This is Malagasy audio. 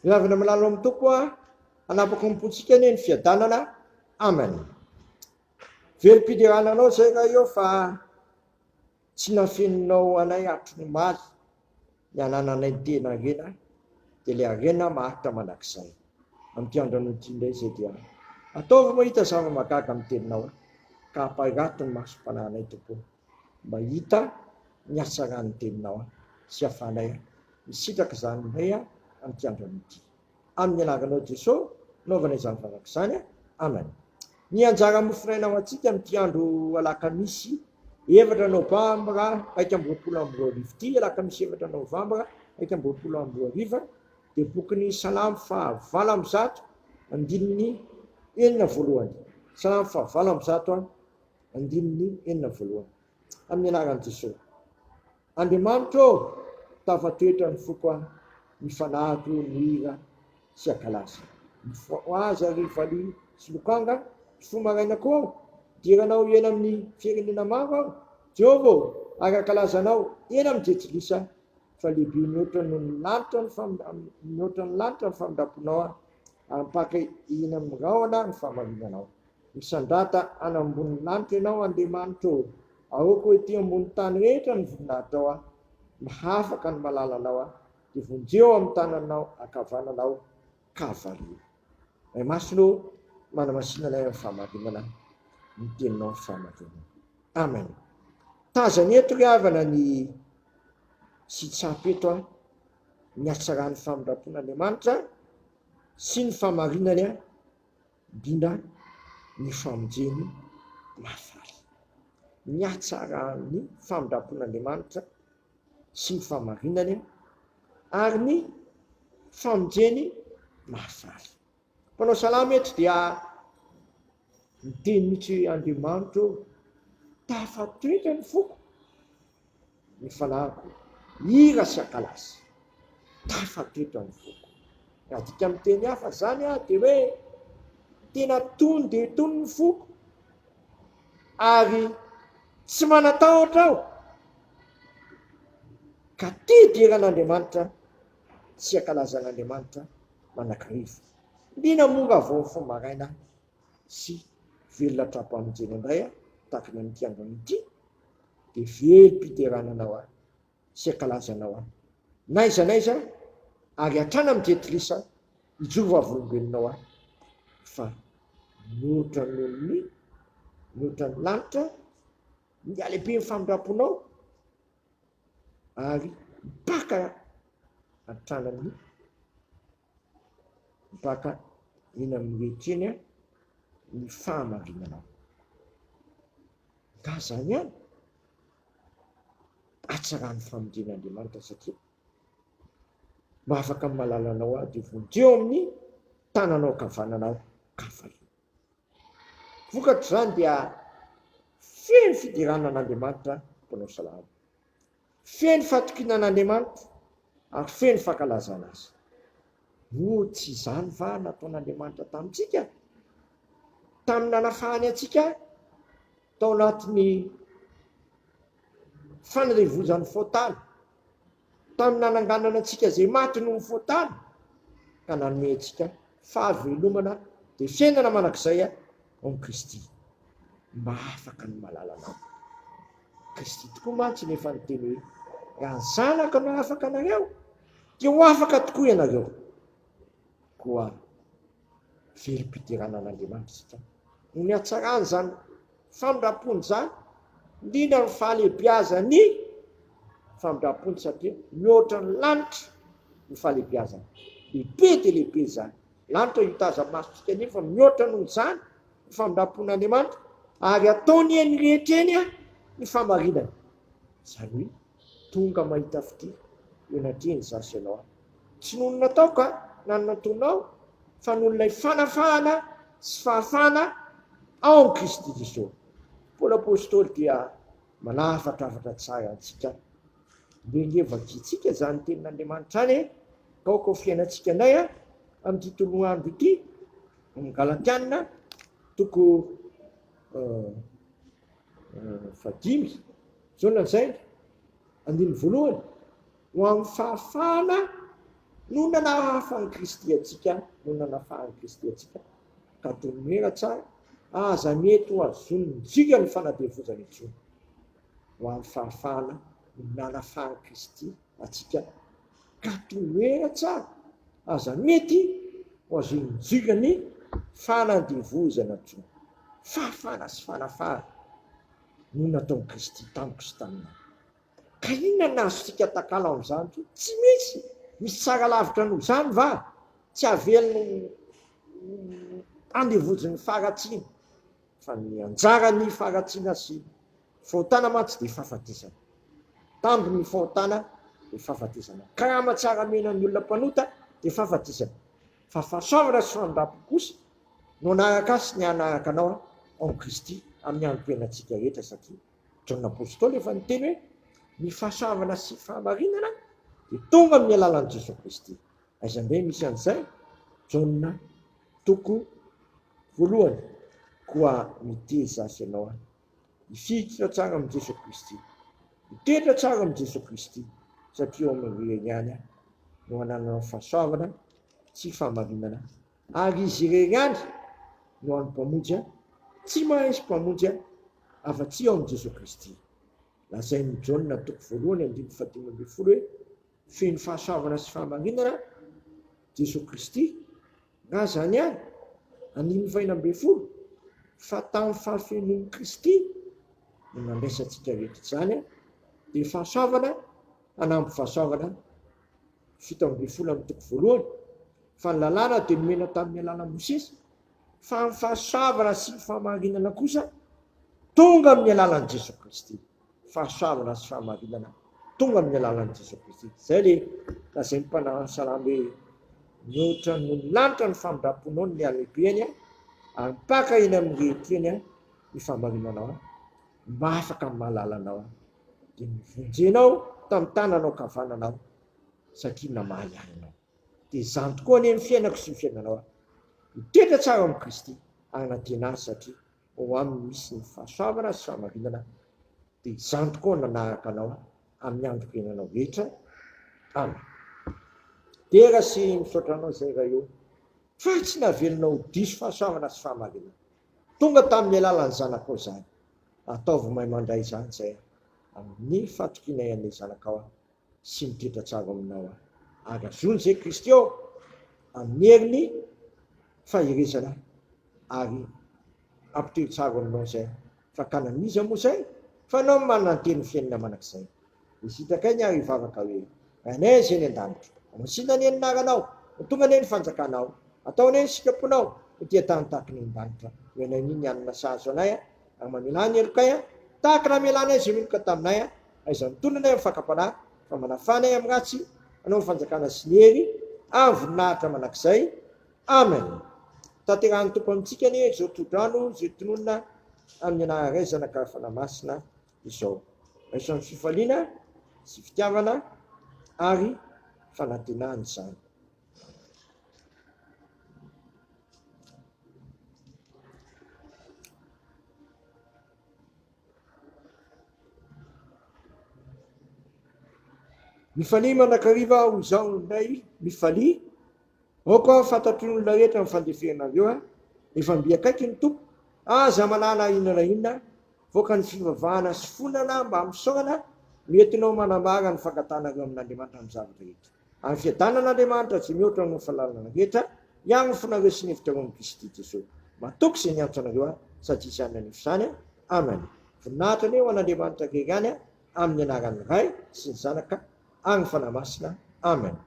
Miavana milalo amin'ny tompo a anapaka mipontsika anie ny fiadanana. Amen. Velim-pidirananao zay raha eo fa tsy nafeninao anay atro ny maly ny anananay tena rena, dia le arena maritra manakizay. Amin'ity andro ity indray zay dia ataovy mahita zava-magaga amin'ny teninao ka hampahirato ny masom-pananay tompo, mba hita ny hatsarany teninao sy hafanay misitraka izany indray amin'ity andro ity. Amin'ny anaranao Jesosy naovana izany fanaka izany. Amen. Ny anjara mofinainao antsika amin'ity andro alakamisy 2 Novambra 2024 ity, alakamisy 2 Novambra 2024, dia bokin'ny Salamo fahavalo amby zato andininy enina voalohany. Salamo fahavalo amby zato andininy enina voalohany. Amin'ny anaran'i Jesosy. Andriamanitra tafatoetra ny foko ny fanahiko ny hira sy akalasa. Ho azy ary valia sy lokanga sy maraina koa diranao eny amin'ny firenena maro aho Jehovah, ary ankalazanao eny amin'ny jejilisa fa lehibe mihoatra ny lanitra ny famindraponao ary mpaka eny amin'ny rahona ny famarinanao. Misandrata any ambony lanitra ianao Andriamanitra, aoko ety ambony tany rehetra ny voninahitao mahafaka ny malalanao dia vonjeo amin'ny tananao ankavananao kavaria. Ay masino manamasinanay amin'ny famarinana ny teninao famarinana. Amen. Tazany eto ry havana ny sitsapeto ny hatsarany famindrapon'Andriamanitra sy ny famarinany indrindra ny famonjeny mahafaly. Ny hatsarany famindrapon'Andriamanitra sy ny famarinany ary ny famonjeny mahafaly. Mpanao salama eto dia miteny mihitsy Andriamanitra, tafatoetra ny foko ny fanahiko hira sy akalasa. Tafatoetra ny foko. Raha dika miteny hafa zany dia hoe tena tony dia tony ny foko ary tsy manatahotra aho ka tidiran'Andriamanitra sy akalazan'Andriamanitra manakarivo. Indrindra monga avao fomaraina sy velona trapamonjeny indray tahaka ny amin'ity andro ity, dia velim-piderananao sy akalazanao naiza naiza ary hatrany amin'ny jetilisa hijoro avolombelonao fa mihoatra ny lanitra ny alehibe ny famindraponao ary mpaka hatranany mpaka eny amin'ny rehetreny ny fahamarinanao. Ka zany ihany hatsarany famonjen'Andriamanitra satria mba afaka amin'ny malalanao dia vonjeo amin'ny tananao kavananao kavaria. Vokatra zany dia feno fidiranan'Andriamanitra mpanao salama, feno fatokinan'Andriamanitra ary feno fankalazana azy. Tsy izany va nataon'Andriamanitra tamintsika, tamin'ny nanafahany antsika tao anatin'ny fanarivozan'ny faotany, tamin'ny nananganana antsika zay maty noho ny faotany, ka nanome antsika fahavelomana dia fiainana manakizay ao Kristy, mba afaka ny malalanao. Kristy tokoa mantsy nefa ny teny hoe raha ny zanaka no afaka anareo dia ho afaka tokoa ianareo. Koa velim-pidiranan'Andriamanitra satria no ny hatsarany zany famindrapony zany, indrindra ny fahalehibiazany famindrapony satria mihoatra ny lanitra ny fahalehibiazany. Lehibe dia lehibe zany lanitra hitaza masontsika nefa mihoatra noho zany ny famindrapon'Andriamanitra ary ataony eny rehetra eny ny famarinany. Zany hoe tonga mahita fity enatreny zasy ianao, tsy noho ny nataoka na ny nataonao fa noho ilay fanafahana sy fahafana ao amin'ny Kristy Jesosy. Paoly apôstôly dia manafatrafatra tsara antsika, mbengevakintsika zany tenin'Andriamanitra any ka aoka ho fiainantsika indray amin'ity toloandro ity amin'ny Galatiana toko 5 zao nanzay andiny voalohany ho amin'ny fahafahana no nanahafan'ny Kristy atsika, no nanafahan'ny Kristy atsika, ka tonoera tsara aza mety ho azonitsika ny fanadevozana intsony ho amin'ny fahafahana no nanafahan'ny Kristy atsika, ka tonoera tsara aza mety ho azonitsika ny fanadevozana intsony, fahafahana sy fanafahana no nataon'ny Kristy tamiko sy taminao. Ka inona nazontsika takala amin'izany? Tsy misy tsara lavitra noho izany va? Tsy avelony andevoziny faharatsiana, fa ny anjara ny faharatsiana sy fahotana mantsy dia fahafatesana. Tamby ny fahotana dia fahafatesana. Karama tsara mena ny olona mpanota dia fahafatesana. Fa fahasoavana sy fandapo kosa no anaraka azy ny anaraka anao ao Kristy amin'ny androm-piainantsika rehetra, satria Jaona apôstôly efa niteny hoe ny fahasoavana sy fahamarinana dia tonga amin'ny alalan'i Jesosy Kristy. Aiza indray misy an'izay? Jaona toko voalohany, koa miteza azy ianao hifitotra tsara amin'i Jesosy Kristy, hitoetra tsara amin'i Jesosy Kristy, satria eo amin'ny ihany no anananao fahasoavana sy fahamarinana, ary izy ihany no an'ny mpamonjy, tsy mahaisy mpamonjy afa-tsy ao amin'i Jesosy Kristy. Lazain'ny Jaona toko voalohany 5:10 hoe feno fahasoavana sy fahamarinana Jesosy Kristy, raha zany ihany 5:20 fa tamin'ny fahafenoan'i Kristy no nandraisantsika rehetra zany dia fahasoavana anampy fahasoavana 7:20 amin'ny toko voalohany, fa ny lalàna dia nomena tamin'ny alalan'i Mosesy, fa ny fahasoavana sy fahamarinana kosa tonga amin'ny alalan'i Jesosy Kristy. Fahasoavana sy fahamarinana tonga amin'ny alalan'i Jesosy Kristy. Zay le lazain'ny mpanao salamy hoe mihoatra no ny lanitra ny famindraponao ny alehibeany ary mipaka eny amin'ny rehetreny ny fahamarinanao mba afaka amin'ny mahalalana dia mivonjenao tamin'ny tananao kavananao satria namaly anao. Dia izany tokoa ny fiainako sy ny fiainanao mitoetra tsara amin'ny Kristy ary natena azy, satria ho aminy misy ny fahasoavana sy fahamarinana, dia izany tokoa nanaraka anao amin'ny androm-piainanao rehetra. Amen. Tera sy misaotra anao zay raha eo, fa tsy navelonao diso fahasoavana sy fahamarinana, tonga tamin'ny alalan'ny zanakao zany. Ataovy mahay mandray izany zay amin'ny fatokiana ian'ilay zanakao sy mitoetra tsara aminao ary azony zay Kristy ao amin'ny heriny fahirizana ary ampitoery tsara aminao zay. Fa kananiza moa zay fa anao mananteny fiainana manak'izay, isitraka ny ary hivavaka hoe anay zay ny an-danitra, amasina ny anaranao, tonga ny fanjakanao, ataonay ny sikaponao ity tany tahaka ny an-danitra, hoe anay ny anana sahazo anay ary mamela ny elokay tahaka namelanay zay meloka taminay, aiza mitondranay amin'ny fakapanahy, fa manafanay amin'ny ratsy, anao ny fanjakana sy ny hery amin'ny voninahitra manak'izay. Amen. Tanterahany tompo amintsika ny zao todrano zay tononona amin'ny anaraizana ka fanamasina izao, aisan'ny fifaliana sy fitiavana ary fanantenana izany. Mifalia manakariva ho izao indray mifalia, aoka fantatry ny olona rehetra amin'ny fandeferanareo efa mbiakaiky ny tompo, aza manana inona inona voaka ny fivavahana sy fonana mba misaorana metinao manambara ny fankatanareo amin'Andriamanitra amin'ny zavatra rehetra. Amin'ny fiadanan'Andriamanitra tsy mihoatra ny fahalalana rehetra ihany fonareo sy ny hevitrareo Kristy Jesosy. Matoky izay niantso anareo satria izany anify izany. Amen. Voninahitra ny ho an'Andriamanitra kely ihany amin'ny anaran'ny Ray sy ny Zanaka ary ny fanahy masina. Amen.